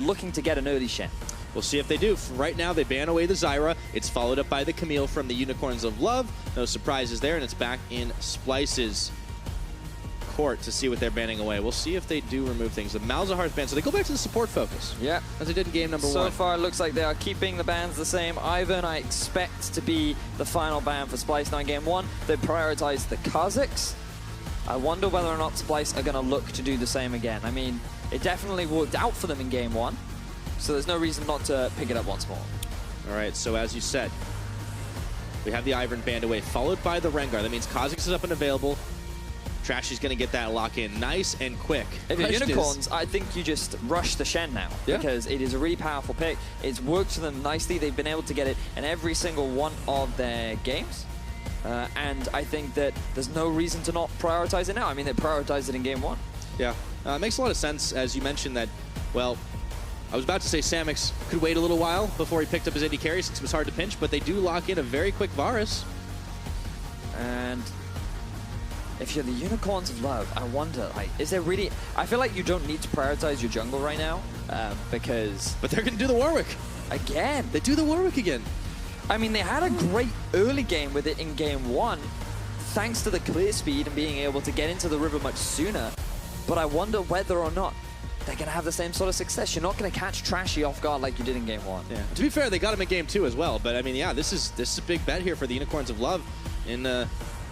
looking to get an early Shen. We'll see if they do. Right now, they ban away the Zyra. It's followed up by the Camille from the Unicorns of Love. No surprises there, and it's back in Splyce's court to see what they're banning away. We'll see if they do remove things. The Malzahar's banned, so they go back to the support focus. Yeah. As they did in game number 1. So far, it looks like they are keeping the bans the same. Ivern, I expect to be the final ban for Splyce now in game 1. They prioritize the Kha'Zix. I wonder whether or not Splyce are going to look to do the same again. I mean, it definitely worked out for them in game 1. So there's no reason not to pick it up once more. All right, so as you said, we have the Ivern banned away, followed by the Rengar. That means Kha'Zix is up and available. Trashy's going to get that lock in nice and quick. If you're Unicorns, I think you just rush the Shen now. Yeah. Because it is a really powerful pick. It's worked for them nicely. They've been able to get it in every single one of their games. And I think that there's no reason to not prioritize it now. I mean, they prioritized it in game 1. Yeah, it makes a lot of sense, as you mentioned that, well, I was about to say Samux could wait a little while before he picked up his AD carry since it was hard to pinch, but they do lock in a very quick Varus. And if you're the Unicorns of Love, I wonder, like, is there really... I feel like you don't need to prioritize your jungle right now, because... But they're going to do the Warwick. Again. They do the Warwick again. I mean, they had a great early game with it in game 1, thanks to the clear speed and being able to get into the river much sooner. But I wonder whether or not they're going to have the same sort of success. You're not going to catch Trashy off guard like you did in game 1. Yeah. To be fair, they got him in game 2 as well. But I mean, yeah, this is a big bet here for the Unicorns of Love in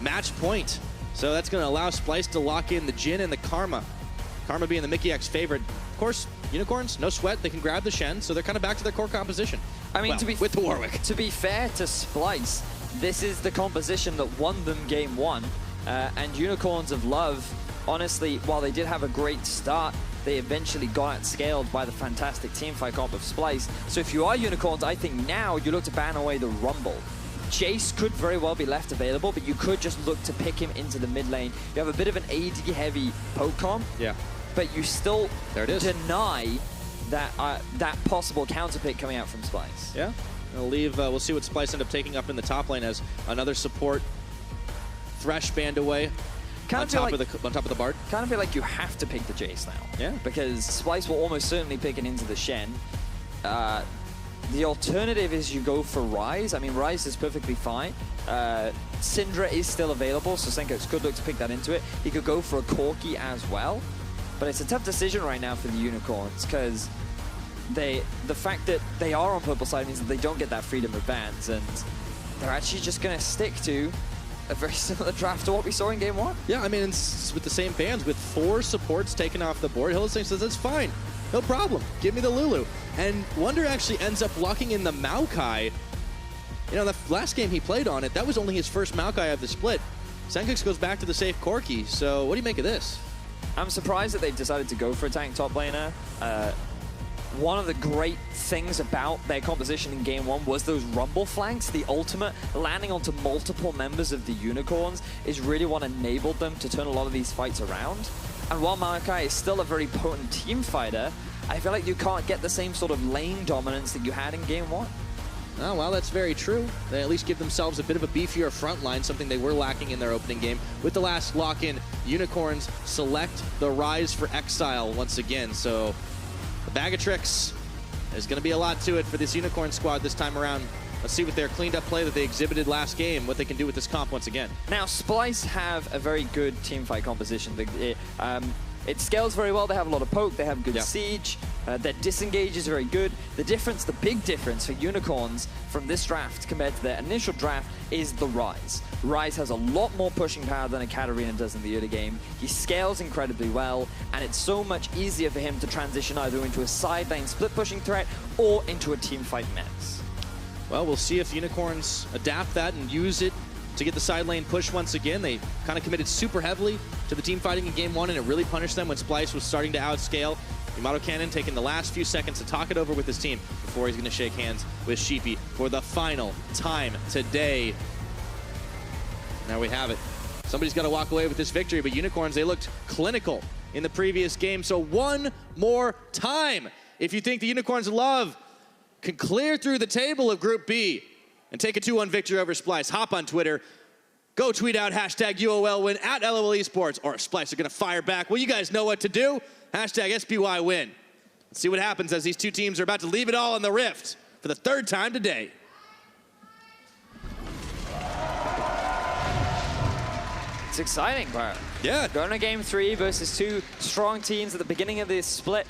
match point. So that's going to allow Splyce to lock in the Jhin and the Karma. Karma being the Mikyx favorite. Of course, Unicorns, no sweat. They can grab the Shen, so they're kind of back to their core composition. I mean, well, with the Warwick. To be fair to Splyce, this is the composition that won them game 1. And Unicorns of Love, honestly, while they did have a great start, they eventually got outscaled by the fantastic teamfight comp of Splyce. So if you are Unicorns, I think now you look to ban away the Rumble. Jace could very well be left available, but you could just look to pick him into the mid lane. You have a bit of an AD-heavy poke comp, yeah, but you still there it is. Deny that that possible counter pick coming out from Splyce. Yeah, we'll leave. We'll see what Splyce end up taking up in the top lane as another support Thresh banned away. On top of the Bard. Kind of feel like you have to pick the Jace now. Yeah. Because Splyce will almost certainly pick it into the Shen. The alternative is you go for Ryze. I mean, Ryze is perfectly fine. Syndra is still available, so Sencux could look to pick that into it. He could go for a Corki as well. But it's a tough decision right now for the Unicorns, because the fact that they are on purple side means that they don't get that freedom of bans, and they're actually just going to stick to a very similar draft to what we saw in game 1. Yeah, I mean, it's with the same bans, with 4 supports taken off the board. Hylissang says, that's fine, no problem, give me the Lulu. And Wunder actually ends up locking in the Maokai. You know, the last game he played on it, that was only his first Maokai of the split. Sencux goes back to the safe Corki, so what do you make of this? I'm surprised that they've decided to go for a tank top laner. One of the great things about their composition in game 1 was those rumble flanks. The ultimate landing onto multiple members of the Unicorns is really what enabled them to turn a lot of these fights around. And while Maokai is still a very potent team fighter, I feel like you can't get the same sort of lane dominance that you had in game 1. Oh, well, that's very true. They at least give themselves a bit of a beefier front line, something they were lacking in their opening game. With the last lock-in, Unicorns select the Ryze for Exile once again. So a bag of tricks. There's going to be a lot to it for this Unicorn squad this time around. Let's see with their cleaned-up play that they exhibited last game, what they can do with this comp once again. Now, Splyce have a very good teamfight composition. It scales very well. They have a lot of poke. They have good siege. Their disengage is very good. The difference, the big difference for Unicorns from this draft compared to their initial draft is the Ryze. Ryze has a lot more pushing power than a Katarina does in the early game. He scales incredibly well, and it's so much easier for him to transition either into a side lane split pushing threat or into a teamfight menace. Well, we'll see if Unicorns adapt that and use it to get the side lane push once again. They kind of committed super heavily to the team fighting in game 1, and it really punished them when Splyce was starting to outscale. Yamato Cannon taking the last few seconds to talk it over with his team before he's going to shake hands with Sheepy for the final time today. There we have it. Somebody's got to walk away with this victory, but Unicorns, they looked clinical in the previous game. So one more time, if you think the Unicorns of Love can clear through the table of Group B and take a 2-1 victory over Splyce, hop on Twitter, go tweet out hashtag UOL win at LOL eSports, or Splyce are going to fire back. Well, you guys know what to do. Hashtag SPY win. Let's see what happens as these two teams are about to leave it all in the Rift for the third time today. It's exciting, bro. Yeah. Going to game 3 versus 2 strong teams at the beginning of this split.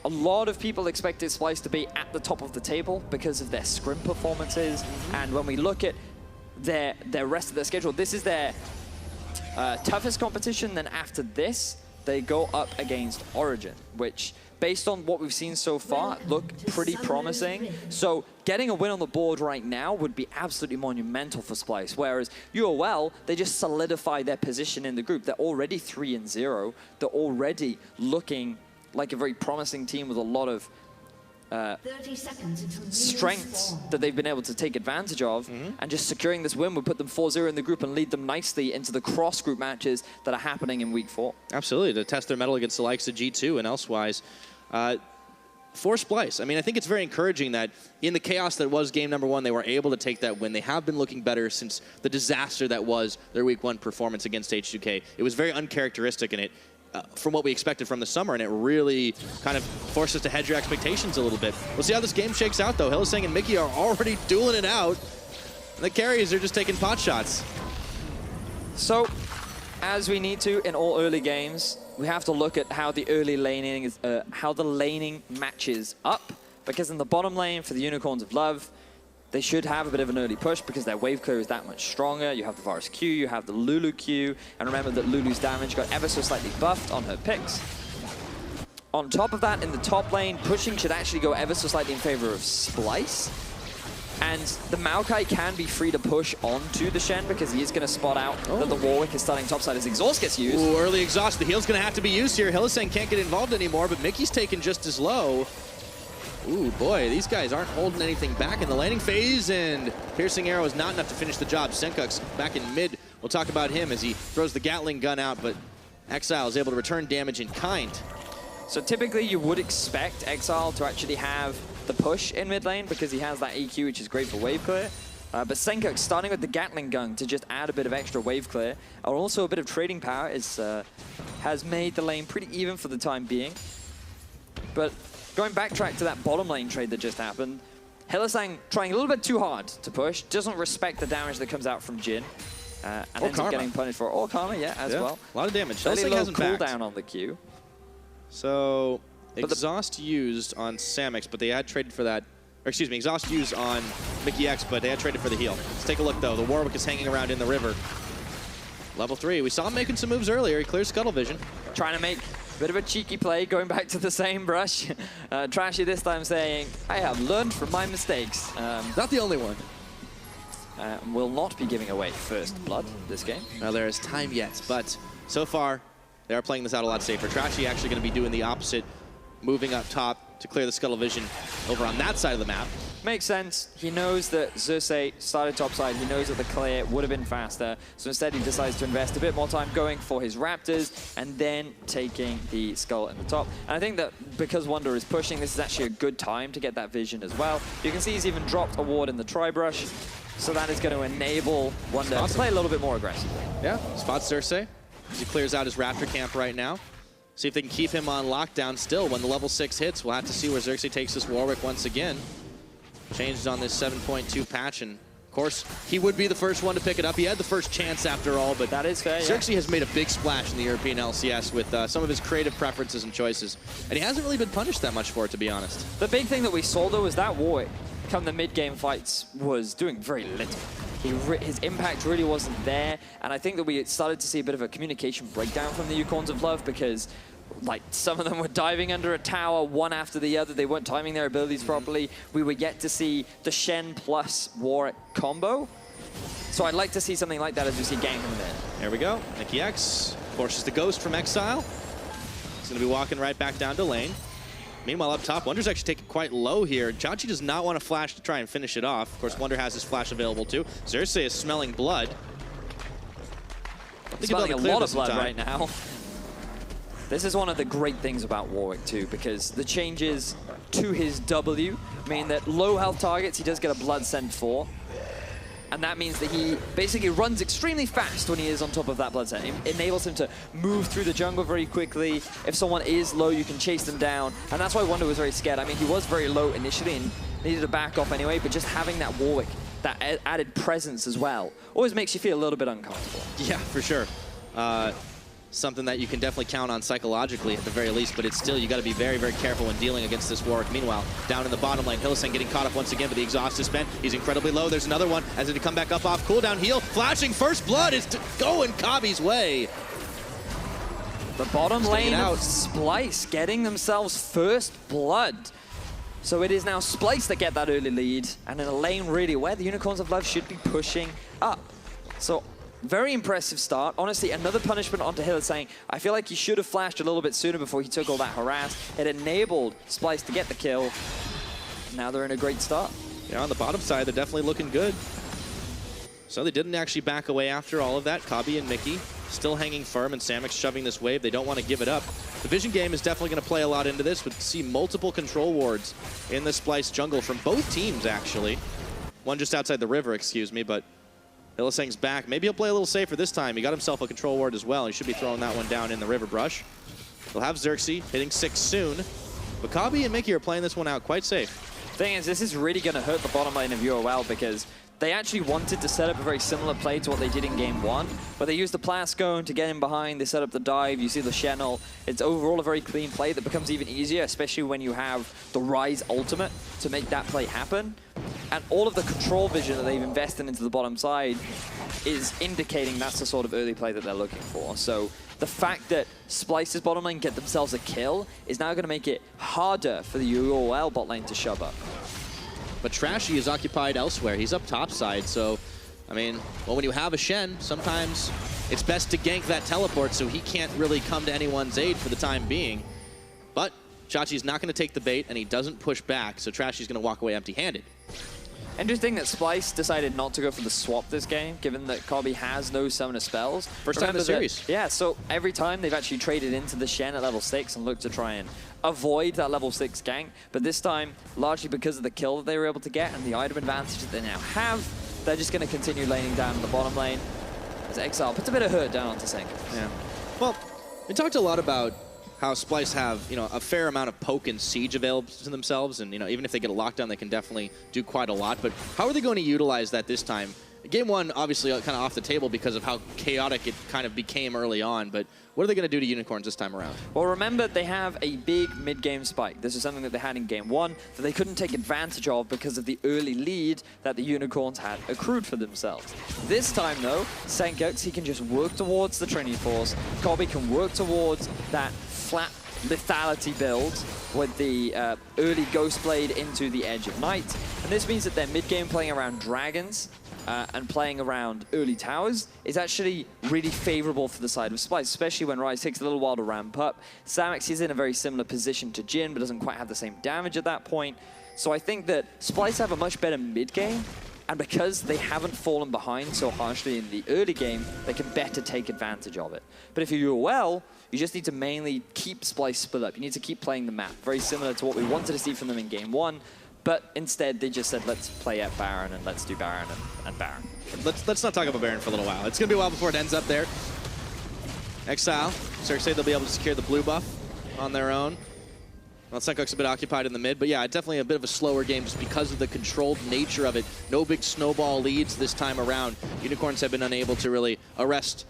A lot of people expected Splyce to be at the top of the table because of their scrim performances. And when we look at their rest of their schedule, this is their toughest competition. Then after this, they go up against Origin, which, based on what we've seen so far, look pretty promising. So getting a win on the board right now would be absolutely monumental for Splyce. Whereas UOL, they just solidify their position in the group. They're already 3-0. They're already looking like a very promising team with a lot of 30 seconds until strengths that they've been able to take advantage of, and just securing this win would put them 4-0 in the group and lead them nicely into the cross-group matches that are happening in week 4. Absolutely, to test their mettle against the likes of G2 and elsewise. For Splyce, I mean, I think it's very encouraging that in the chaos that was game number 1, they were able to take that win. They have been looking better since the disaster that was their week 1 performance against H2K. It was very uncharacteristic in it. From what we expected from the summer, and it really kind of forced us to hedge your expectations a little bit. We'll see how this game shakes out, though. Hylissang and Mikyx are already dueling it out. And the carries are just taking pot shots. So, as we need to in all early games, we have to look at how the early laning is, how the laning matches up. Because in the bottom lane for the Unicorns of Love, they should have a bit of an early push because their wave clear is that much stronger. You have the Varus Q, you have the Lulu Q, and remember that Lulu's damage got ever so slightly buffed on her picks. On top of that, in the top lane, pushing should actually go ever so slightly in favor of Splyce. And the Maokai can be free to push onto the Shen because he is going to spot out that the Warwick is starting topside as exhaust gets used. Ooh, early exhaust. The heal's going to have to be used here. Hylissang can't get involved anymore, but Mikyx's taken just as low. Ooh, boy, these guys aren't holding anything back in the landing phase, and Piercing Arrow is not enough to finish the job. Sencux back in mid. We'll talk about him as he throws the Gatling gun out, but Exileh is able to return damage in kind. So typically you would expect Exileh to actually have the push in mid lane because he has that EQ, which is great for wave clear. But Sencux starting with the Gatling gun to just add a bit of extra wave clear, and also a bit of trading power, has made the lane pretty even for the time being. But going backtrack to that bottom lane trade that just happened, Hylissang trying a little bit too hard to push, doesn't respect the damage that comes out from Jhin, and ends up getting punished for it. Or Karma, as well. A lot of damage. Fairly Hylissang low hasn't cooldown on the Q. So, exhaust used on Samux, but they had traded for that. Or excuse me, exhaust used on Mikyx, but they had traded for the heal. Let's take a look, though. The Warwick is hanging around in the river. Level 3. We saw him making some moves earlier. He clears Scuttle Vision. Trying to make a bit of a cheeky play, going back to the same brush. Trashy this time saying, I have learned from my mistakes. Not the only one. Will not be giving away first blood this game. Now, there is time yet, but so far, they are playing this out a lot safer. Trashy actually going to be doing the opposite, moving up top to clear the Scuttle Vision over on that side of the map. Makes sense. He knows that Xerxe started topside. He knows that the clear would have been faster. So instead, he decides to invest a bit more time going for his Raptors and then taking the Skull in the top. And I think that because Wunder is pushing, this is actually a good time to get that vision as well. You can see he's even dropped a ward in the Tri-Brush. So that is going to enable Wunder to play a little bit more aggressively. Yeah, spots Xerxe as he clears out his Raptor camp right now. See if they can keep him on lockdown still. When the level 6 hits, we'll have to see where Xerxe takes this Warwick once again. Changes on this 7.2 patch, and of course, he would be the first one to pick it up. He had the first chance after all, but that is fair. Xerxe has made a big splash in the European LCS with some of his creative preferences and choices, and he hasn't really been punished that much for it, to be honest. The big thing that we saw, though, is that Warwick, come the mid-game fights, was doing very little. His impact really wasn't there, and I think that we started to see a bit of a communication breakdown from the Unicorns of Love because like some of them were diving under a tower one after the other. They weren't timing their abilities properly. We were yet to see the Shen plus Warwick combo. So I'd like to see something like that as we see Gang come in. There we go. Mikyx forces the Ghost from Exileh. He's going to be walking right back down to lane. Meanwhile, up top, Wunder's actually taken quite low here. Chachi does not want to flash to try and finish it off. Of course, Wunder has his flash available too. Xerxe is smelling blood. Smelling a lot of blood right now. This is one of the great things about Warwick too, because the changes to his W mean that low health targets he does get a blood send for. And that means that he basically runs extremely fast when he is on top of that blood set. It enables him to move through the jungle very quickly. If someone is low, you can chase them down. And that's why Wunder was very scared. I mean, he was very low initially and needed to back off anyway, but just having that Warwick, that added presence as well, always makes you feel a little bit uncomfortable. Yeah, for sure. Something that you can definitely count on psychologically at the very least, but it's still, you got to be very, very careful when dealing against this Warwick. Meanwhile, down in the bottom lane, Hylissang getting caught up once again, but the exhaust is spent. He's incredibly low. There's another one as he come back up off cooldown. Heal, flashing first blood is going Kobbe's way. The bottom lane of Splyce getting themselves first blood. So it is now Splyce that get that early lead, and in a lane really where the Unicorns of Love should be pushing up. So very impressive start. Honestly, another punishment onto Hylissang. I feel like he should have flashed a little bit sooner before he took all that harass. It enabled Splyce to get the kill. Now they're in a great start. Yeah, on the bottom side, they're definitely looking good. So they didn't actually back away after all of that. Kobbe and Mikyx still hanging firm, and Samux shoving this wave. They don't want to give it up. The vision game is definitely going to play a lot into this. We see multiple control wards in the Splyce jungle from both teams, actually. One just outside the river, excuse me, but Hylissang's back. Maybe he'll play a little safer this time. He got himself a control ward as well. He should be throwing that one down in the river brush. They'll have Xerxe hitting 6 soon. But Kobbe and Mikyx are playing this one out quite safe. Thing is, this is really going to hurt the bottom lane of UOL because they actually wanted to set up a very similar play to what they did in game 1, but they used the Plascone to get in behind. They set up the dive. You see the Shen ult. It's overall a very clean play that becomes even easier, especially when you have the Ryze ultimate to make that play happen. And all of the control vision that they've invested into the bottom side is indicating that's the sort of early play that they're looking for. So the fact that Splyce's bottom lane get themselves a kill is now going to make it harder for the UOL bot lane to shove up. But Trashy is occupied elsewhere. He's up top side, so, I mean, well, when you have a Shen, sometimes it's best to gank that teleport so he can't really come to anyone's aid for the time being. But Chachi's not going to take the bait, and he doesn't push back, so Trashy's going to walk away empty-handed. Interesting that Splyce decided not to go for the swap this game, given that Kobbe has no summoner spells. First time in the series. Yeah, so every time they've actually traded into the Shen at level 6 and looked to try and avoid that level 6 gank. But this time, largely because of the kill that they were able to get and the item advantage that they now have, they're just going to continue laning down in the bottom lane. As Exileh puts a bit of hurt down onto Sencux. Yeah. Well, we talked a lot about how Splyce have, you know, a fair amount of poke and siege available to themselves, and, you know, even if they get a lockdown, they can definitely do quite a lot. But how are they going to utilize that this time? Game 1, obviously, kind of off the table because of how chaotic it kind of became early on, but what are they going to do to Unicorns this time around? Well, remember, they have a big mid-game spike. This is something that they had in Game 1 that they couldn't take advantage of because of the early lead that the Unicorns had accrued for themselves. This time, though, Sencux, he can just work towards the Trinity Force. Kobbe can work towards that flat lethality build with the early Ghost Blade into the Edge of Night. And this means that their mid-game playing around dragons and playing around early towers is actually really favorable for the side of Splyce, especially when Ryze takes a little while to ramp up. Samux is in a very similar position to Jhin, but doesn't quite have the same damage at that point. So I think that Splyce have a much better mid-game, and because they haven't fallen behind so harshly in the early game, they can better take advantage of it. But if you're UOL, you just need to mainly keep Splyce split up. You need to keep playing the map, very similar to what we wanted to see from them in Game 1. But instead, they just said, let's play at Baron, and let's do Baron and Baron. Let's not talk about Baron for a little while. It's going to be a while before it ends up there. Exileh, Xerxe, they'll be able to secure the blue buff on their own. Well, Sencux a bit occupied in the mid, but yeah, definitely a bit of a slower game just because of the controlled nature of it. No big snowball leads this time around. Unicorns have been unable to really arrest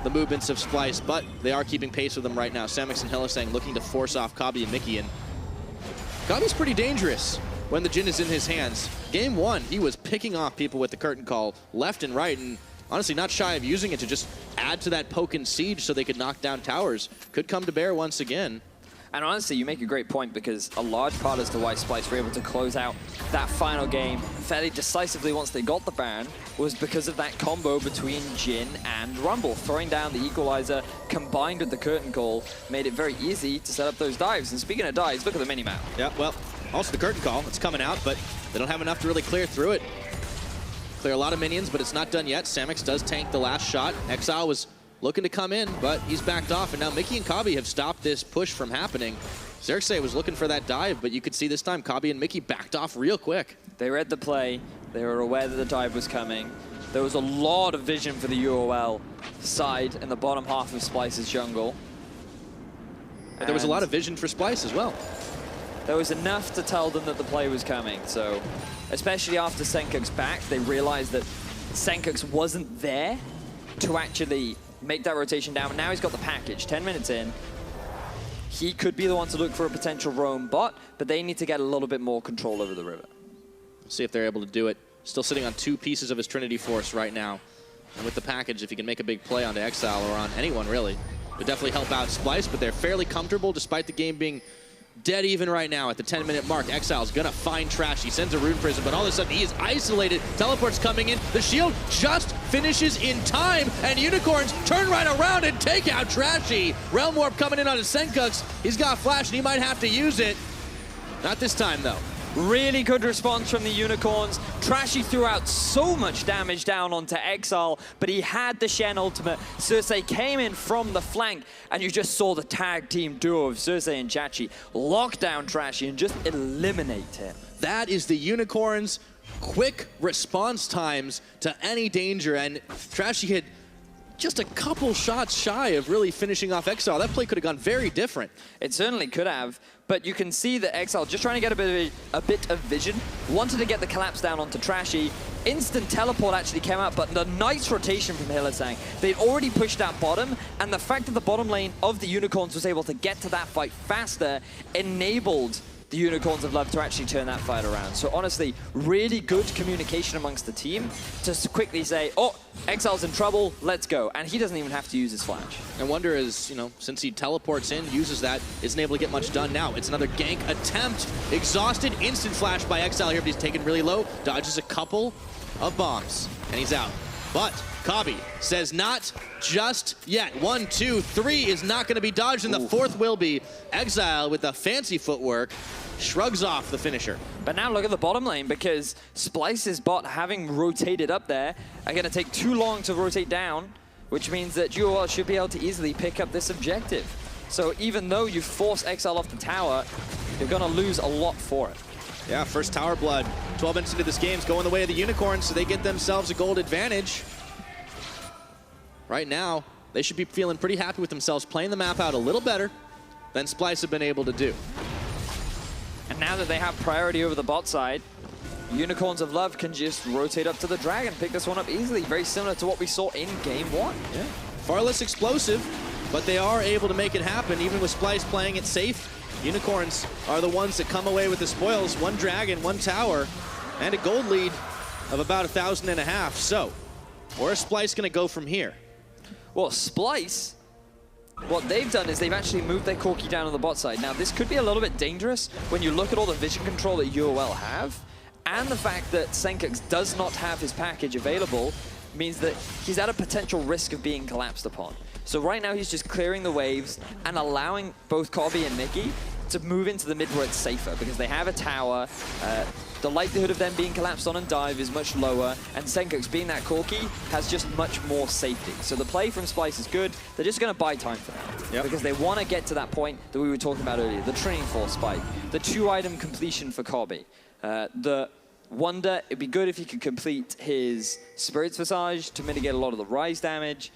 the movements of Splyce, but they are keeping pace with them right now. Samux and Hylissang looking to force off Kobbe and Mikyx, and Kobbe's pretty dangerous when the Jhin is in his hands. Game 1, he was picking off people with the curtain call left and right, and honestly not shy of using it to just add to that poke and siege so they could knock down towers. Could come to bear once again. And honestly, you make a great point, because a large part as to why Splyce were able to close out that final game fairly decisively once they got the Baron was because of that combo between Jhin and Rumble. Throwing down the Equalizer combined with the curtain call made it very easy to set up those dives. And speaking of dives, look at the minimap. Yeah, well, also the curtain call, it's coming out, but they don't have enough to really clear through it. Clear a lot of minions, but it's not done yet. Samux does tank the last shot. Exileh was looking to come in, but he's backed off, and now Mikyx and Kobbe have stopped this push from happening. Xerxe was looking for that dive, but you could see this time Kobbe and Mikyx backed off real quick. They read the play. They were aware that the dive was coming. There was a lot of vision for the UOL side in the bottom half of Splyce's jungle. But there was a lot of vision for Splyce as well. There was enough to tell them that the play was coming. So, especially after Sencux backed, they realized that Sencux wasn't there to actually make that rotation down. But now he's got the package. 10 minutes in. He could be the one to look for a potential roam bot, but they need to get a little bit more control over the river. Let's see if they're able to do it. Still sitting on 2 pieces of his Trinity Force right now. And with the package, if he can make a big play onto Exileh or on anyone, really, would definitely help out Splyce, but they're fairly comfortable despite the game being dead even right now at the 10-minute mark. Exileh's gonna find Trashy, sends a Rune Prism, but all of a sudden he is isolated. Teleport's coming in. The shield just finishes in time, and Unicorns turn right around and take out Trashy. Realm Warp coming in on his Sencux. He's got flash, and he might have to use it. Not this time, though. Really good response from the Unicorns. Trashy threw out so much damage down onto Exileh, but he had the Shen ultimate. Xerxe came in from the flank, and you just saw the tag team duo of Xerxe and Jhin lock down Trashy and just eliminate him. That is the Unicorns' quick response times to any danger, and Trashy had just a couple shots shy of really finishing off Exileh. That play could have gone very different. It certainly could have, but you can see that Exileh just trying to get a bit of vision, wanted to get the collapse down onto Trashy. Instant teleport actually came out, but the nice rotation from Hylissang. They'd already pushed out bottom, and the fact that the bottom lane of the Unicorns was able to get to that fight faster enabled the Unicorns of Love to actually turn that fight around. So honestly, really good communication amongst the team to quickly say, oh, Exileh's in trouble, let's go. And he doesn't even have to use his flash. And Wunder is, you know, since he teleports in, uses that, isn't able to get much done now. It's another gank attempt. Exhausted, instant flash by Exileh here, but he's taken really low. Dodges a couple of bombs, and he's out. But Kobbe says not just yet. 1, 2, 3 is not going to be dodged, and the 4th will be. Exileh with the fancy footwork shrugs off the finisher. But now look at the bottom lane, because Splyce's bot, having rotated up there, are going to take too long to rotate down, which means that UOL should be able to easily pick up this objective. So even though you force Exileh off the tower, you're going to lose a lot for it. Yeah, first tower blood. 12 minutes into this game is going the way of the Unicorns, so they get themselves a gold advantage. Right now, they should be feeling pretty happy with themselves, playing the map out a little better than Splyce have been able to do. And now that they have priority over the bot side, Unicorns of Love can just rotate up to the Dragon, pick this one up easily, very similar to what we saw in Game 1. Yeah, far less explosive, but they are able to make it happen, even with Splyce playing it safe. Unicorns are the ones that come away with the spoils. 1 Dragon, 1 tower, and a gold lead of about 1,500. So, where is Splyce going to go from here? Well, Splyce, what they've done is they've actually moved their Corki down on the bot side. Now, this could be a little bit dangerous when you look at all the vision control that UOL have, and the fact that Sencux does not have his package available means that he's at a potential risk of being collapsed upon. So right now he's just clearing the waves and allowing both Kobbe and Mikyx to move into the mid where it's safer, because they have a tower. The likelihood of them being collapsed on and dive is much lower, and Sencux, being that Corki, has just much more safety. So the play from Splyce is good. They're just going to buy time for now, because they want to get to that point that we were talking about earlier, the Trinity Force spike, the 2-item completion for Kobbe. The Wunder, it'd be good if he could complete his Spirit's Visage to mitigate a lot of the Ryze damage.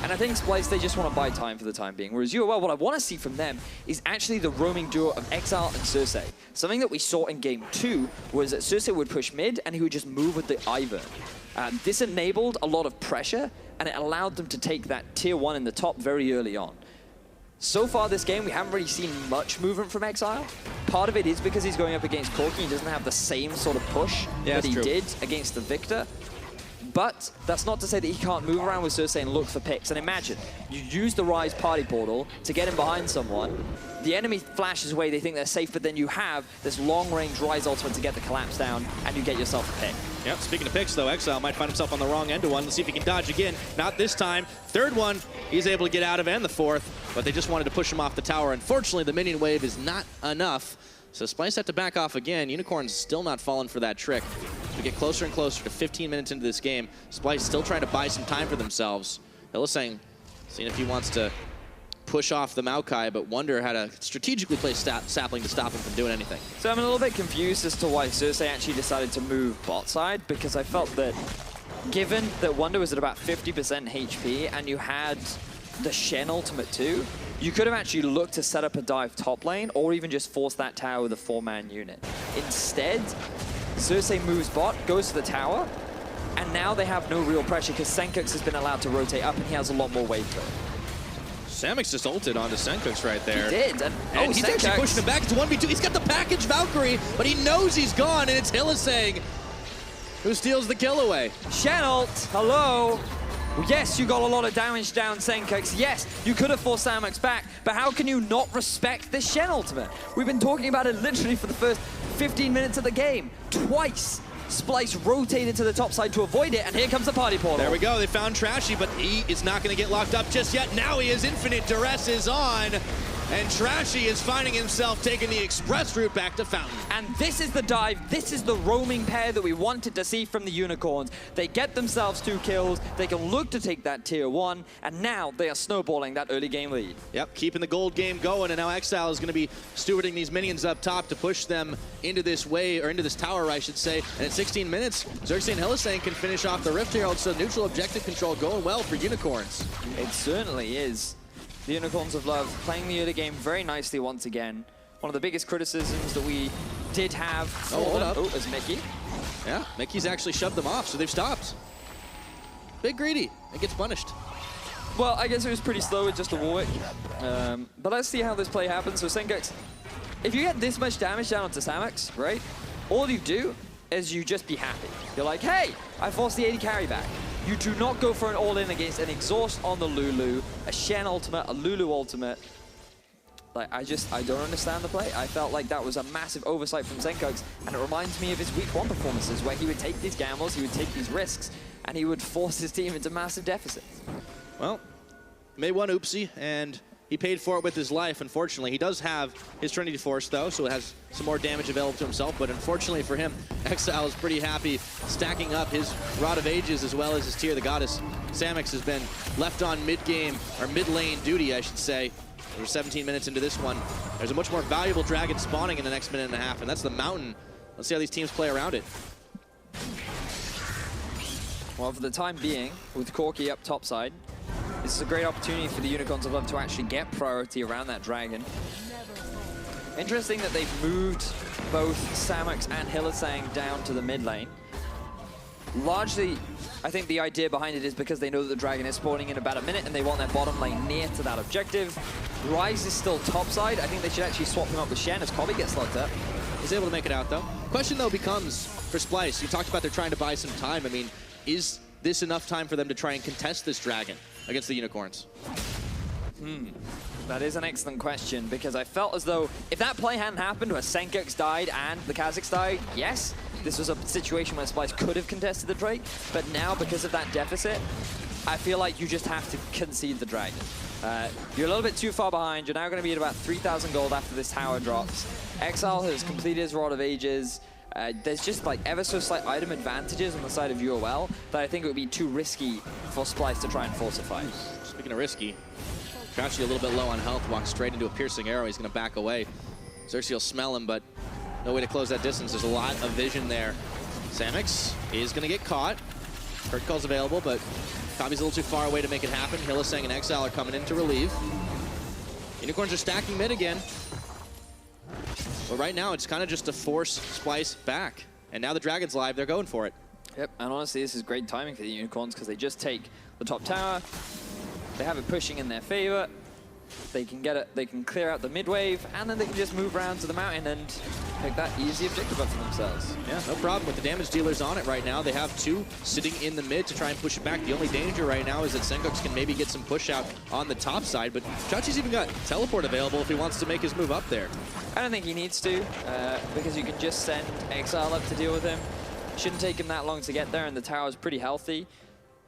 And I think Splyce, they just want to buy time for the time being. Whereas UOL, what I want to see from them is actually the roaming duo of Exileh and Xerxe. Something that we saw in Game 2 was that Xerxe would push mid and he would just move with the Ivern. This enabled a lot of pressure, and it allowed them to take that tier 1 in the top very early on. So far this game, we haven't really seen much movement from Exileh. Part of it is because he's going up against Corki. He doesn't have the same sort of push that he did against the Victor. But that's not to say that he can't move around with Xerxe and look for picks. And imagine, you use the Ryze party portal to get in behind someone. The enemy flashes away, they think they're safe, but then you have this long-range Ryze ultimate to get the collapse down, and you get yourself a pick. Yep, speaking of picks, though, Exileh might find himself on the wrong end of one. Let's see if he can dodge again. Not this time. 3rd one, he's able to get out of, and the 4th, but they just wanted to push him off the tower. Unfortunately, the minion wave is not enough. So Splyce had to back off again. Unicorn's still not falling for that trick. We get closer and closer to 15 minutes into this game. Splyce still trying to buy some time for themselves. Hylissang seeing if he wants to push off the Maokai, but Wunder had a strategically placed sapling to stop him from doing anything. So I'm a little bit confused as to why Xerxe actually decided to move bot side, because I felt that given that Wunder was at about 50% HP and you had the Shen ultimate too, you could have actually looked to set up a dive top lane or even just force that tower with a 4-man unit. Instead, Xerxe moves bot, goes to the tower, and now they have no real pressure because Sencux has been allowed to rotate up and he has a lot more wave to it. Samux just ulted onto Sencux right there. He did. And he's actually pushing him back. It's 1v2. He's got the package Valkyrie, but he knows he's gone, and it's Hylissang who steals the kill away. Shen ult, hello. Yes, you got a lot of damage down Sencux. Yes, you could have forced Samux back, but how can you not respect this Shen ultimate? We've been talking about it literally for the first 15 minutes of the game. Twice, Splyce rotated to the top side to avoid it, and here comes the party portal. There we go. They found Trashy, but he is not going to get locked up just yet. Now he is. Infinite Duress is on, and Trashy is finding himself taking the express route back to Fountain. And this is the dive. This is the roaming pair that we wanted to see from the Unicorns. They get themselves 2 kills. They can look to take that tier 1, and now they are snowballing that early game lead. Yep, keeping the gold game going, and now Exileh is going to be stewarding these minions up top to push them into this way, or into this tower, I should say. And at 16 minutes, Xerxe and Hylissang can finish off the Rift Herald, so neutral objective control going well for Unicorns. It certainly is. The Unicorns of Love playing the early game very nicely once again. One of the biggest criticisms that we did have for them is Mikyx. Yeah, Mikyx's actually shoved them off, so they've stopped. Big greedy, and gets punished. Well, I guess it was pretty slow with just a Warwick. But let's see how this play happens. So Sencux, if you get this much damage down onto Samux, right, all you do is you just be happy. You're like, hey, I forced the AD carry back. You do not go for an all-in against an exhaust on the Lulu, a Shen ultimate, a Lulu ultimate. Like, I don't understand the play. I felt like that was a massive oversight from Sencux, and it reminds me of his week 1 performances where he would take these gambles, he would take these risks, and he would force his team into massive deficits. Well, made one oopsie, and he paid for it with his life, unfortunately. He does have his Trinity Force, though, so it has some more damage available to himself, but unfortunately for him, Exileh is pretty happy stacking up his Rod of Ages as well as his Tear of the Goddess. Samux has been left on mid-game, or mid-lane duty, I should say. We're 17 minutes into this one. There's a much more valuable dragon spawning in the next minute and a half, and that's the Mountain. Let's see how these teams play around it. Well, for the time being, with Corki up topside, this is a great opportunity for the Unicorns of Love to actually get priority around that dragon. Interesting that they've moved both Samux and Hylissang down to the mid lane. Largely, I think the idea behind it is because they know that the dragon is spawning in about a minute and they want their bottom lane near to that objective. Ryze is still topside. I think they should actually swap him up with Shen as Kobbe gets locked up. He's able to make it out, though. Question, though, becomes for Splyce. You talked about they're trying to buy some time. I mean, is this enough time for them to try and contest this dragon against the Unicorns? That is an excellent question, because I felt as though if that play hadn't happened where Sencux died and the Kha'Zix died, yes, this was a situation where Splyce could have contested the Drake, but now because of that deficit, I feel like you just have to concede the dragon. You're a little bit too far behind. You're now going to be at about 3,000 gold after this tower drops. Exileh has completed his Rod of Ages. There's just like ever so slight item advantages on the side of UOL that I think it would be too risky for Splyce to try and force a fight. Speaking of risky, Trashy a little bit low on health, walks straight into a piercing arrow. He's going to back away. Xerxe will smell him, but no way to close that distance. There's a lot of vision there. Samux is going to get caught. Hurt call's available, but Kobbe's a little too far away to make it happen. Hylissang and Exileh are coming in to relieve. Unicorns are stacking mid again. But right now, it's kind of just to force Splyce back. And now the Dragon's live. They're going for it. Yep, and honestly, this is great timing for the Unicorns because they just take the top tower. They have it pushing in their favor. They can get it. They can clear out the mid wave, and then they can just move around to the mountain and pick that easy objective up for themselves. Yeah, no problem with the damage dealers on it right now. They have 2 sitting in the mid to try and push it back. The only danger right now is that Sencux can maybe get some push out on the top side, but Trashy's even got teleport available if he wants to make his move up there. I don't think he needs to, because you can just send Exileh up to deal with him. Shouldn't take him that long to get there, and the tower is pretty healthy.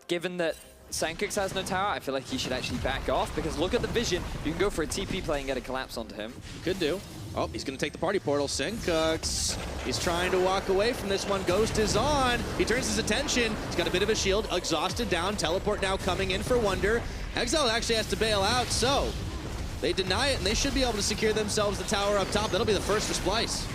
Given that Sencux has no tower, I feel like he should actually back off, because look at the vision. You can go for a TP play and get a collapse onto him. Could do. Oh, he's going to take the party portal. Sencux, he's trying to walk away from this one. Ghost is on. He turns his attention. He's got a bit of a shield. Exhausted down. Teleport now coming in for Wunder. Exileh actually has to bail out, so They deny it, and they should be able to secure themselves the tower up top. That'll be the first for Splyce.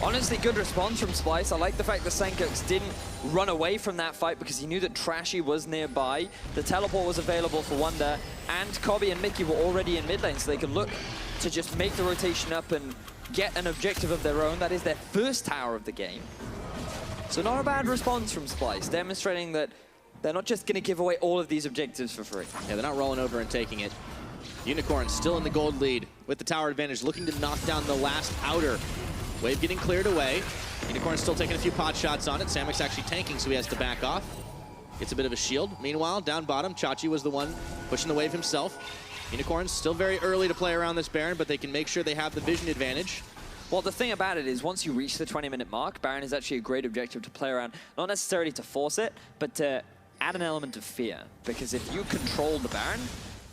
Honestly, good response from Splyce. I like the fact that Sencux didn't run away from that fight because he knew that Trashy was nearby. The teleport was available for Wunder, and Kobbe and Mikyx were already in mid lane, so they could look to just make the rotation up and get an objective of their own. That is their first tower of the game. So not a bad response from Splyce, demonstrating that they're not just going to give away all of these objectives for free. Yeah, they're not rolling over and taking it. Unicorn still in the gold lead with the tower advantage, looking to knock down the last outer. Wave getting cleared away. Unicorn's still taking a few pot shots on it. Samux actually tanking, so he has to back off. Gets a bit of a shield. Meanwhile, down bottom, Trashy was the one pushing the wave himself. Unicorn's still very early to play around this Baron, but they can make sure they have the vision advantage. Well, the thing about it is once you reach the 20-minute mark, Baron is actually a great objective to play around. Not necessarily to force it, but to add an element of fear. Because if you control the Baron,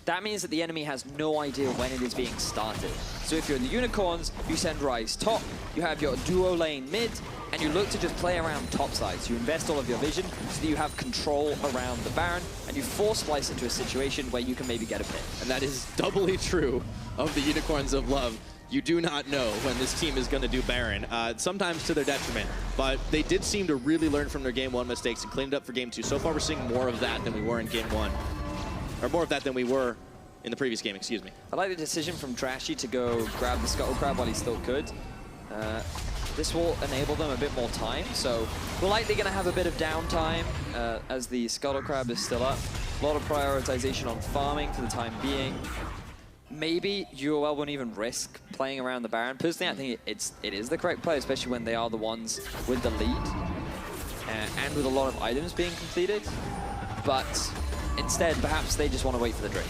that means that the enemy has no idea when it is being started. So if you're the Unicorns, you send Ryze top, you have your duo lane mid, and you look to just play around top sides. You invest all of your vision so that you have control around the Baron, and you force Splyce into a situation where you can maybe get a pick. And that is doubly true of the Unicorns of Love. You do not know when this team is going to do Baron, sometimes to their detriment. But they did seem to really learn from their Game 1 mistakes and cleaned up for Game 2. So far, we're seeing more of that than we were in Game 1. Or more of that than we were in the previous game, excuse me. I like the decision from Trashy to go grab the Scuttle Crab while he still could. This will enable them a bit more time, so we're likely going to have a bit of downtime as the Scuttle Crab is still up. A lot of prioritization on farming for the time being. Maybe UOL won't even risk playing around the Baron. Personally, I think it is the correct play, especially when they are the ones with the lead and with a lot of items being completed. But instead, perhaps they just want to wait for the Drake.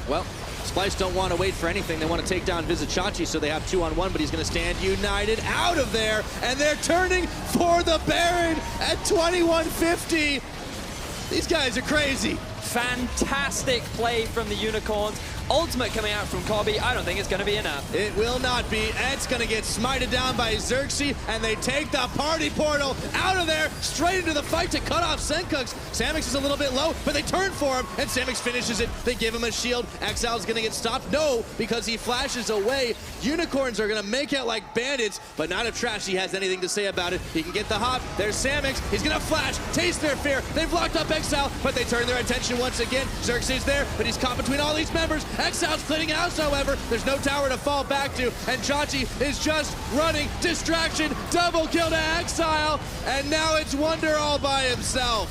Well, Splyce don't want to wait for anything. They want to take down Vizicsacsi, so they have 2-on-1, but he's going to stand united out of there, and they're turning for the Baron at 2150. These guys are crazy. Fantastic play from the Unicorns. Ultimate coming out from Kobbe. I don't think it's going to be enough. It will not be. Ed's going to get smited down by Xerxe, and they take the party portal out of there, straight into the fight to cut off Sencux. Samux is a little bit low, but they turn for him, and Samux finishes it. They give him a shield. Exile's going to get stopped. No, because he flashes away. Unicorns are going to make out like bandits, but not if Trashy has anything to say about it. He can get the hop. There's Samux. He's going to flash, taste their fear. They've locked up Exile, but they turn their attention once again. Xerxe is there, but he's caught between all these members. Exile's cleaning house, however. There's no tower to fall back to, and Trashy is just running. Distraction, double kill to Exile, and now it's Wunder all by himself.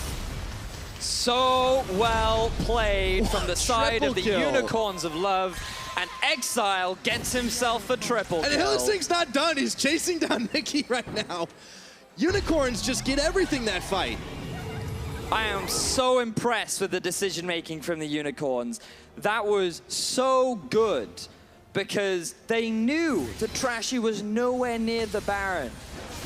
So well played from the side of the kill. Unicorns of Love, and Exile gets himself a triple And kill. Hylissang's not done. He's chasing down Mikyx right now. Unicorns just get everything that fight. I am so impressed with the decision-making from the Unicorns. That was so good because they knew that Trashy was nowhere near the Baron.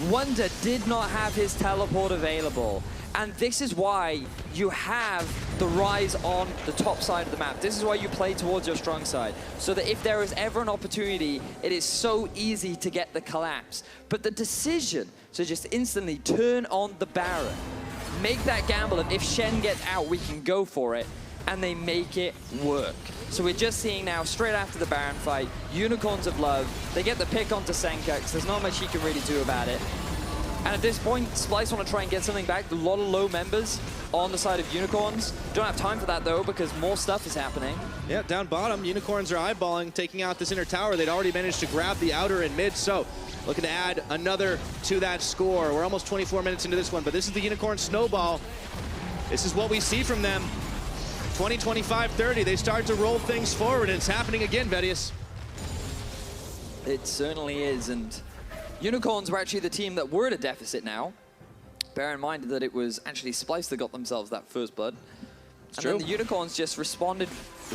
Wunder did not have his teleport available. And this is why you have the Ryze on the top side of the map. This is why you play towards your strong side. So that if there is ever an opportunity, it is so easy to get the collapse. But the decision to just instantly turn on the Baron, make that gamble of if Shen gets out, we can go for it, and they make it work. So we're just seeing now, straight after the Baron fight, Unicorns of Love, they get the pick onto Sencux. There's not much he can really do about it. And at this point, Splyce want to try and get something back. A lot of low members on the side of Unicorns. Don't have time for that, though, because more stuff is happening. Yeah, down bottom, Unicorns are eyeballing, taking out this inner tower. They'd already managed to grab the outer and mid, so looking to add another to that score. We're almost 24 minutes into this one, but this is the Unicorn snowball. This is what we see from them. 20, 25, 30. They start to roll things forward, and it's happening again, Vedius. It certainly is, and Unicorns were actually the team that were at a deficit now. Bear in mind that it was actually Splyce that got themselves that first blood. And then the Unicorns just responded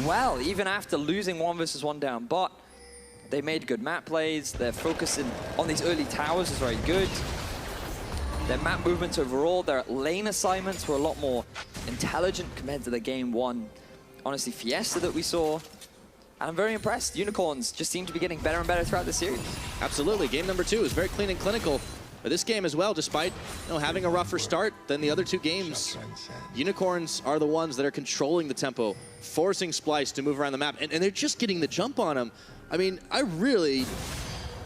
well, even after losing 1v1 down bot. They made good map plays. Their focus on these early towers is very good. Their map movements overall, their lane assignments were a lot more intelligent compared to the Game 1, honestly, Fiesta that we saw. And I'm very impressed. Unicorns just seem to be getting better and better throughout the series. Absolutely. Game number 2 is very clean and clinical. But this game as well, despite having a rougher start than the other two games, Unicorns are the ones that are controlling the tempo, forcing Splyce to move around the map, and they're just getting the jump on him. I mean, I really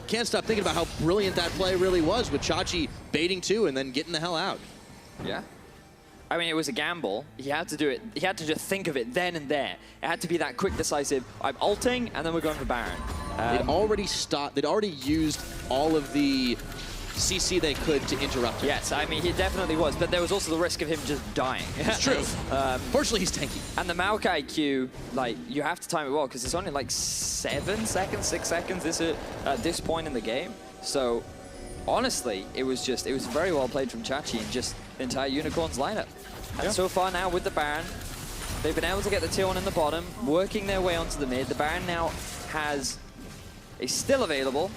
can't stop thinking about how brilliant that play really was with Trashy baiting two and then getting the hell out. Yeah. I mean, it was a gamble. He had to do it. He had to just think of it then and there. It had to be that quick, decisive, I'm ulting, and then we're going for Baron. They'd already stopped. They'd already used all of the CC they could to interrupt him. Yes, I mean, he definitely was, but there was also the risk of him just dying. It's true. Fortunately, he's tanky. And the Maokai Q, like, you have to time it well, because it's only like 7 seconds, 6 seconds at this point in the game. So, honestly, it was very well played from Trashy and just the entire Unicorns lineup. And so far now with the Baron, they've been able to get the tier 1 in the bottom, working their way onto the mid. The Baron now is still available.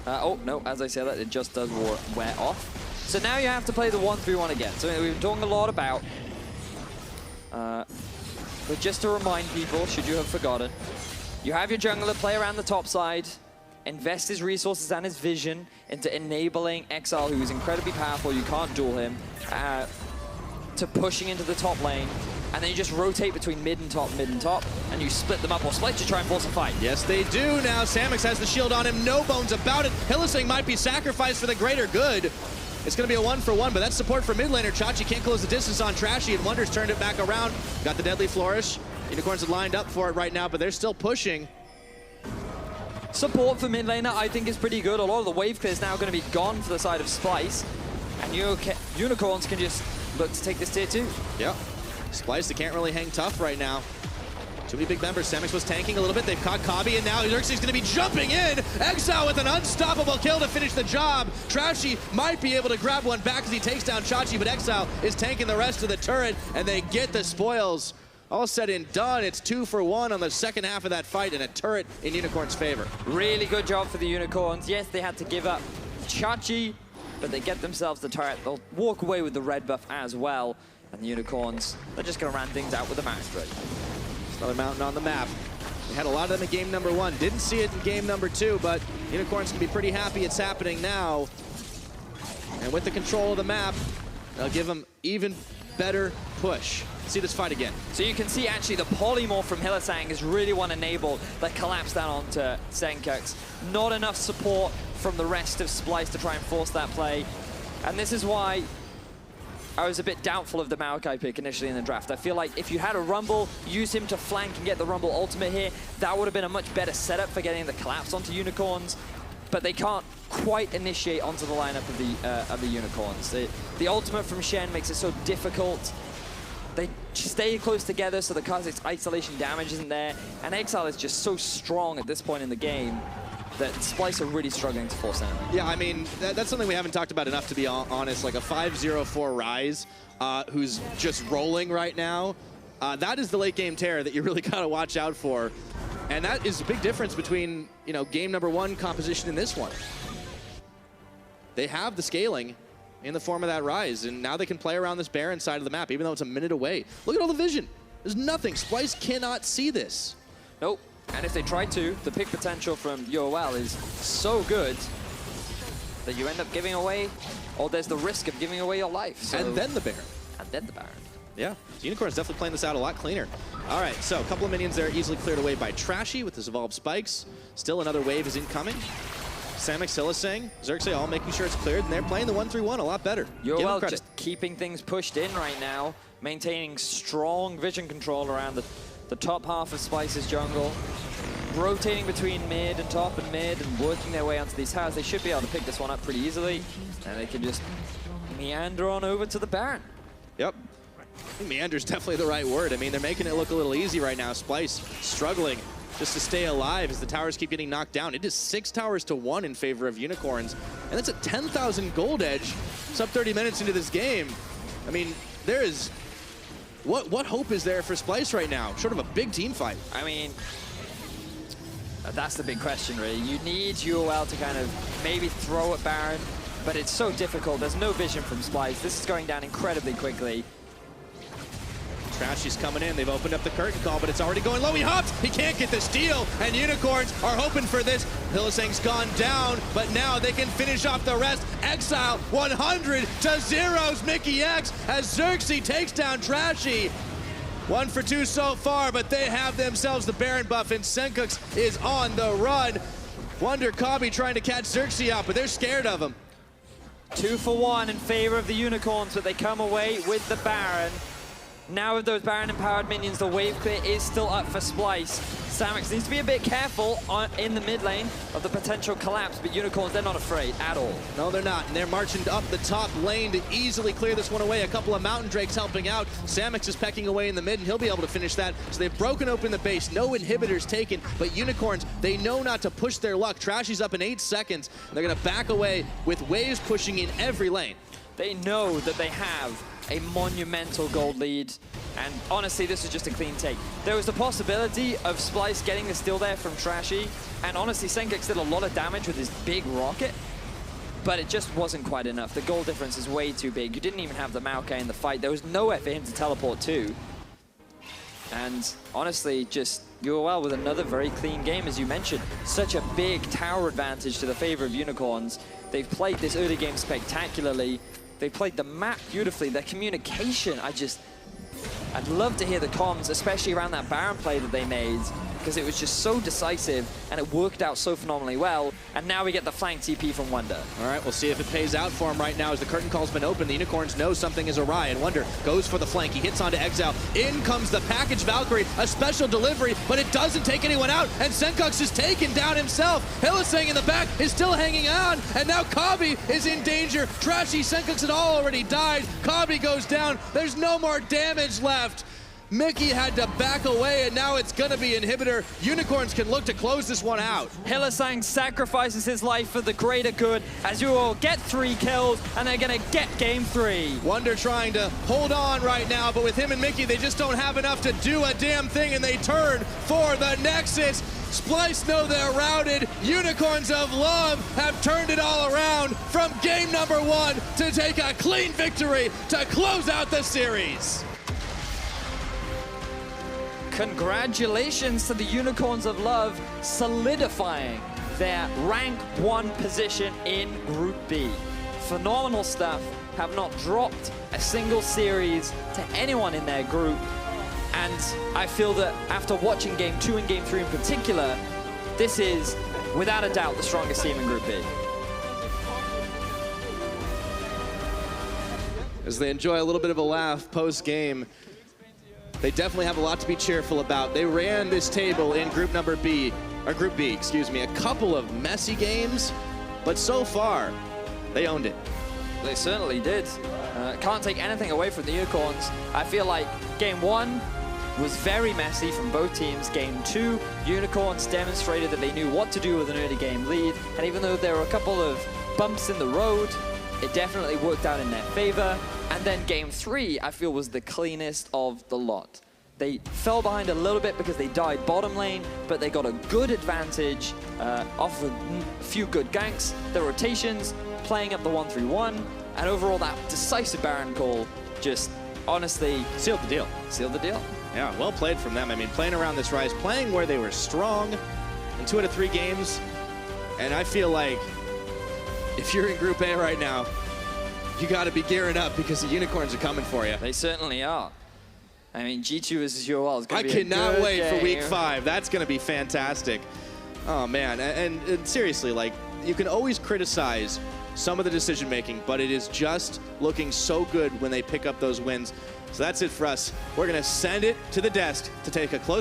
Oh, no, as I say that, it just does wear off. So now you have to play the 1-3-1 again. So we've been talking a lot about, but just to remind people, should you have forgotten, you have your jungler play around the top side, invest his resources and his vision into enabling Exileh, who is incredibly powerful, you can't duel him, to pushing into the top lane. And then you just rotate between mid and top, and you split them up or Splyce to try and force a fight. Yes, they do now. Samux has the shield on him, no bones about it. Hylissang might be sacrificed for the greater good. It's going to be a 1-for-1, but that's support for mid laner. Trashy can't close the distance on Trashy, and Wunder's turned it back around. Got the deadly flourish. Unicorns are lined up for it right now, but they're still pushing. Support for mid laner, I think, is pretty good. A lot of the wave clear is now going to be gone for the side of Splyce, and Unicorns can just look to take this tier 2. Yep. Splyce, they can't really hang tough right now. Too many big members. Samux was tanking a little bit. They've caught Kobbe, and now Xerxe's going to be jumping in. Exileh with an unstoppable kill to finish the job. Trashy might be able to grab one back as he takes down Trashy, but Exileh is tanking the rest of the turret, and they get the spoils. All said and done, it's 2-for-1 on the second half of that fight, and a turret in Unicorn's favor. Really good job for the Unicorns. Yes, they had to give up Trashy, but they get themselves the turret. They'll walk away with the red buff as well. And the Unicorns, they're just going to ran things out with the mountain. Another mountain on the map. We had a lot of them in game number 1. Didn't see it in game number 2, but Unicorns can be pretty happy it's happening now. And with the control of the map, they'll give them even better push. See this fight again. So you can see actually the polymorph from Hylissang is really one enabled that collapsed down onto Sencux. Not enough support from the rest of Splyce to try and force that play. And this is why I was a bit doubtful of the Maokai pick initially in the draft. I feel like if you had a Rumble, use him to flank and get the Rumble ultimate here, that would have been a much better setup for getting the collapse onto Unicorns. But they can't quite initiate onto the lineup of the Unicorns. The ultimate from Shen makes it so difficult. They stay close together so the Kha'Zix isolation damage isn't there. And Exileh is just so strong at this point in the game that Splyce are really struggling to force anything. Yeah, I mean, that's something we haven't talked about enough, to be honest. Like a 5-0-4 Ryze, who's just rolling right now. That is the late game terror that you really got to watch out for. And that is a big difference between, game number 1 composition and this one. They have the scaling in the form of that Ryze, and now they can play around this Baron side of the map, even though it's a minute away. Look at all the vision. There's nothing. Splyce cannot see this. Nope. And if they try to, the pick potential from UOL is so good that you end up giving away, or there's the risk of giving away your life. So, and then the Baron. And then the Baron. Yeah, so Unicorn's definitely playing this out a lot cleaner. All right, so a couple of minions there easily cleared away by Trashy with his evolved spikes. Still another wave is incoming. Samux, Hylissang, Xerxe all making sure it's cleared, and they're playing the 1-3-1 a lot better. UOL just keeping things pushed in right now, maintaining strong vision control around the top half of Splyce's jungle, rotating between mid and top and mid and working their way onto these towers. They should be able to pick this one up pretty easily, and they can just meander on over to the Baron. Yep. I think meander's definitely the right word. I mean, they're making it look a little easy right now. Splyce struggling just to stay alive as the towers keep getting knocked down. It is 6 towers to 1 in favor of Unicorns, and that's a 10,000 gold edge. It's up 30 minutes into this game. I mean, there is... What hope is there for Splyce right now? Short of a big team fight. I mean, that's the big question, really. You need UOL to kind of maybe throw at Baron, but it's so difficult. There's no vision from Splyce. This is going down incredibly quickly. Trashy's coming in. They've opened up the curtain call, but it's already going low. He hops. He can't get the steal, and Unicorns are hoping for this. Hylissang's gone down, but now they can finish off the rest. Exileh 100 to 0's Mikyx as Xerxe takes down Trashy. 1 for 2 so far, but they have themselves the Baron buff, and Sencux is on the run. Wunder, Kobbe trying to catch Xerxe out, but they're scared of him. 2 for 1 in favor of the Unicorns, but they come away with the Baron. Now with those Baron-empowered minions, the wave clear is still up for Splyce. Samux needs to be a bit careful in the mid lane of the potential collapse, but Unicorns, they're not afraid at all. No, they're not, and they're marching up the top lane to easily clear this one away. A couple of Mountain Drakes helping out. Samux is pecking away in the mid, and he'll be able to finish that. So they've broken open the base. No inhibitors taken, but Unicorns, they know not to push their luck. Trashy's up in 8 seconds, and they're going to back away with waves pushing in every lane. They know that they have a monumental gold lead, and honestly, this is just a clean take. There was the possibility of Splyce getting the steal there from Trashy, and honestly, Sencux did a lot of damage with his big rocket, but it just wasn't quite enough. The goal difference is way too big. You didn't even have the Maokai in the fight. There was nowhere for him to teleport to. And honestly, just UOL with another very clean game, as you mentioned. Such a big tower advantage to the favor of Unicorns. They've played this early game spectacularly. They played the map beautifully. Their communication, I'd love to hear the comms, especially around that Baron play that they made, because it was just so decisive and it worked out so phenomenally well. And now we get the flank TP from Wunder. All right, we'll see if it pays out for him right now as the curtain call's been open. The Unicorns know something is awry, and Wunder goes for the flank. He hits onto Exileh. In comes the package Valkyrie, a special delivery, but it doesn't take anyone out, and Sencux is taken down himself. Hylissang in the back is still hanging on, and now Kobbe is in danger. Trashy, Sencux had all already died. Kobbe goes down. There's no more damage left. Mikyx had to back away, and now it's gonna be inhibitor. Unicorns can look to close this one out. Hylissang sacrifices his life for the greater good as you all get 3 kills, and they're gonna get game 3. Wunder trying to hold on right now, but with him and Mikyx, they just don't have enough to do a damn thing, and they turn for the Nexus. Splyce know they're routed. Unicorns of Love have turned it all around from game number 1 to take a clean victory to close out the series. Congratulations to the Unicorns of Love, solidifying their rank 1 position in Group B. Phenomenal stuff, have not dropped a single series to anyone in their group. And I feel that after watching Game 2 and Game 3 in particular, this is, without a doubt, the strongest team in Group B. As they enjoy a little bit of a laugh post-game, they definitely have a lot to be cheerful about. They ran this table in Group B, excuse me, a couple of messy games, but so far, they owned it. They certainly did. Can't take anything away from the Unicorns. I feel like Game 1 was very messy from both teams. Game 2, Unicorns demonstrated that they knew what to do with an early game lead, and even though there were a couple of bumps in the road, it definitely worked out in their favor. And then Game 3, I feel, was the cleanest of the lot. They fell behind a little bit because they died bottom lane, but they got a good advantage off a few good ganks, the rotations, playing up the 1-3-1, and overall that decisive Baron call just honestly sealed the deal. Sealed the deal. Yeah, well played from them. I mean, playing around this Ryze, playing where they were strong in 2 out of 3 games, and I feel like if you're in Group A right now, you got to be gearing up because the Unicorns are coming for you. They certainly are. I mean, G2 versus UOL is going to be I cannot wait for Week 5. That's going to be fantastic. Oh, man. And seriously, like, you can always criticize some of the decision-making, but it is just looking so good when they pick up those wins. So that's it for us. We're going to send it to the desk to take a close